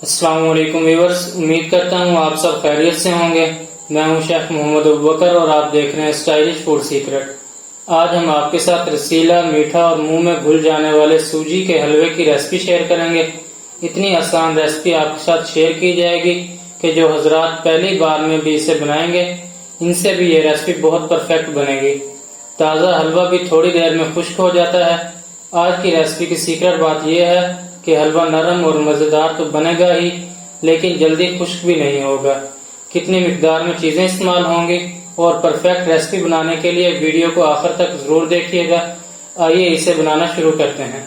अस्सलाम वालेकुम व्यूअर्स, उम्मीद करता हूँ आप सब खैरियत से होंगे। मैं हूँ शेफ मोहम्मद अबूबकर और आप देख रहे हैं स्टाइलिश फूड सीक्रेट। आज हम आपके साथ रसीला, मीठा और मुंह में घुल जाने वाले सूजी के हलवे की रेसिपी शेयर करेंगे। इतनी आसान रेसिपी आपके साथ शेयर की जाएगी कि जो हजरात पहली बार में भी इसे बनाएंगे, इनसे भी ये रेसिपी बहुत परफेक्ट बनेगी। ताज़ा हलवा भी थोड़ी देर में खुश्क हो जाता है। आज की रेसिपी की सीक्रेट बात यह है कि हलवा नरम और मज़ेदार तो बनेगा ही, लेकिन जल्दी खुश्क भी नहीं होगा। कितनी मिकदार में चीज़ें इस्तेमाल होंगी और परफेक्ट रेसिपी बनाने के लिए वीडियो को आखिर तक ज़रूर देखिएगा। आइए इसे बनाना शुरू करते हैं।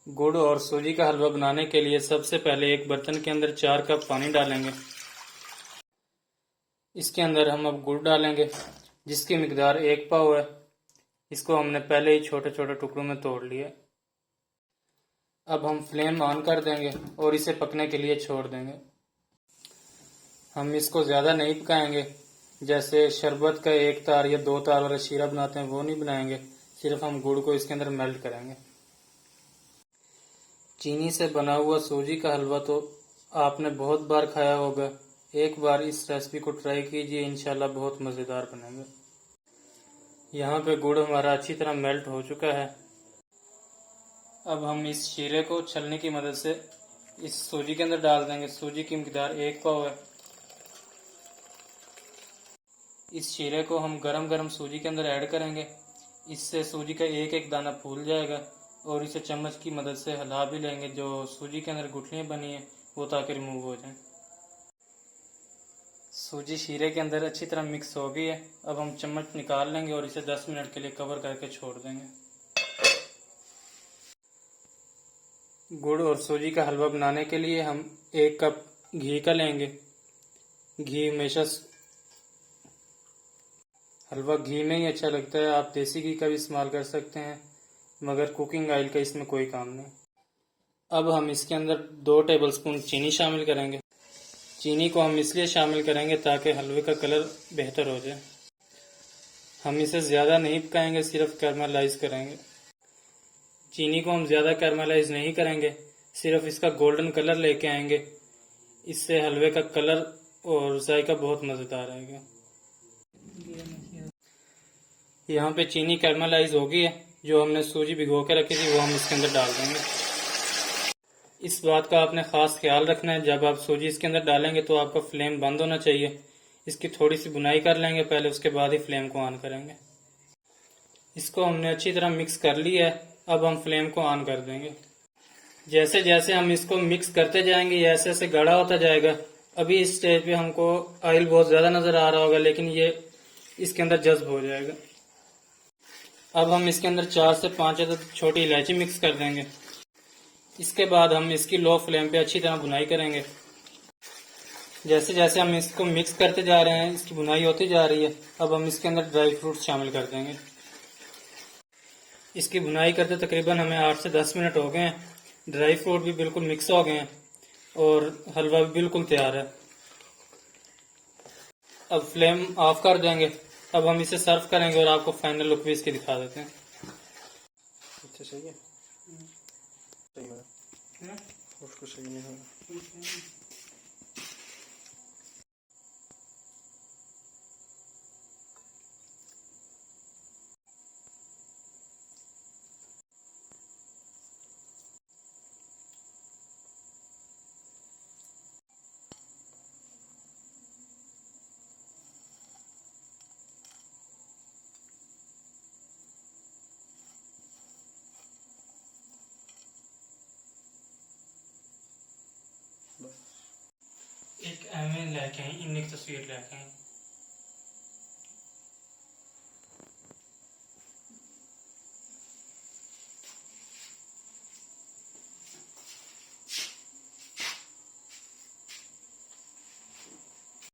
गुड़ और सूजी का हलवा बनाने के लिए सबसे पहले एक बर्तन के अंदर 4 कप पानी डालेंगे। इसके अंदर हम अब गुड़ डालेंगे, जिसकी मिकदार 1 पाव है। इसको हमने पहले ही छोटे छोटे टुकड़ों में तोड़ लिया। अब हम फ्लेम ऑन कर देंगे और इसे पकने के लिए छोड़ देंगे। हम इसको ज़्यादा नहीं पकाएंगे, जैसे शरबत का 1 तार या 2 तार वाला शीरा बनाते हैं वो नहीं बनाएंगे। सिर्फ हम गुड़ को इसके अंदर मेल्ट करेंगे। चीनी से बना हुआ सूजी का हलवा तो आपने बहुत बार खाया होगा। एक बार इस रेसिपी को ट्राई कीजिए, इंशाल्लाह बहुत मज़ेदार बनेगा। यहाँ पे गुड़ हमारा अच्छी तरह मेल्ट हो चुका है। अब हम इस शीरे को छलनी की मदद से इस सूजी के अंदर डाल देंगे। सूजी की मिकदार 1 पाव है। इस शीरे को हम गरम गरम सूजी के अंदर ऐड करेंगे। इससे सूजी का एक एक दाना फूल जाएगा और इसे चम्मच की मदद से हिला भी लेंगे। जो सूजी के अंदर गुठलियाँ बनी है वो ताकि रिमूव हो जाए। सूजी शीरे के अंदर अच्छी तरह मिक्स हो गई है। अब हम चम्मच निकाल लेंगे और इसे 10 मिनट के लिए कवर करके छोड़ देंगे। गुड़ और सूजी का हलवा बनाने के लिए हम 1 कप घी का लेंगे। घी हमेशा हलवा घी में ही अच्छा लगता है। आप देसी घी का भी इस्तेमाल कर सकते हैं, मगर कुकिंग ऑयल का इसमें कोई काम नहीं। अब हम इसके अंदर 2 टेबलस्पून चीनी शामिल करेंगे। चीनी को हम इसलिए शामिल करेंगे ताकि हलवे का कलर बेहतर हो जाए। हम इसे ज़्यादा नहीं पकाएंगे, सिर्फ कैरमलाइज करेंगे। चीनी को हम ज़्यादा कैरमलाइज नहीं करेंगे, सिर्फ इसका गोल्डन कलर लेके आएंगे। इससे हलवे का कलर और जायका बहुत मज़ेदार आएगा। यहाँ पे चीनी कैरमलाइज हो गई है। जो हमने सूजी भिगो के रखी थी वो हम इसके अंदर डाल देंगे। इस बात का आपने ख़ास ख्याल रखना है, जब आप सूजी इसके अंदर डालेंगे तो आपका फ्लेम बंद होना चाहिए। इसकी थोड़ी सी बुनाई कर लेंगे पहले, उसके बाद ही फ्लेम को ऑन करेंगे। इसको हमने अच्छी तरह मिक्स कर लिया है। अब हम फ्लेम को ऑन कर देंगे। जैसे जैसे हम इसको मिक्स करते जाएंगे ऐसे ऐसे गाढ़ा होता जाएगा। अभी इस स्टेज पे हमको ऑयल बहुत ज़्यादा नज़र आ रहा होगा, लेकिन ये इसके अंदर जज्ब हो जाएगा। अब हम इसके अंदर 4 से 5 अदद छोटी इलायची मिक्स कर देंगे। इसके बाद हम इसकी लो फ्लेम पे अच्छी तरह बुनाई करेंगे। जैसे जैसे हम इसको मिक्स करते जा रहे हैं इसकी बुनाई होती जा रही है। अब हम इसके अंदर ड्राई फ्रूट्स शामिल कर देंगे। इसकी बुनाई करते तकरीबन हमें 8 से 10 मिनट हो गए हैं। ड्राई फ्रूट भी बिल्कुल मिक्स हो गए हैं और हलवा भी बिल्कुल तैयार है। अब फ्लेम ऑफ कर देंगे। अब हम इसे सर्व करेंगे और आपको फाइनल लुक भी इसकी दिखा देते हैं। अच्छा सही है, सही है, उसको सही नहीं होगा। एक एवं लेके आए, इन्हीं की तस्वीर लेके आए।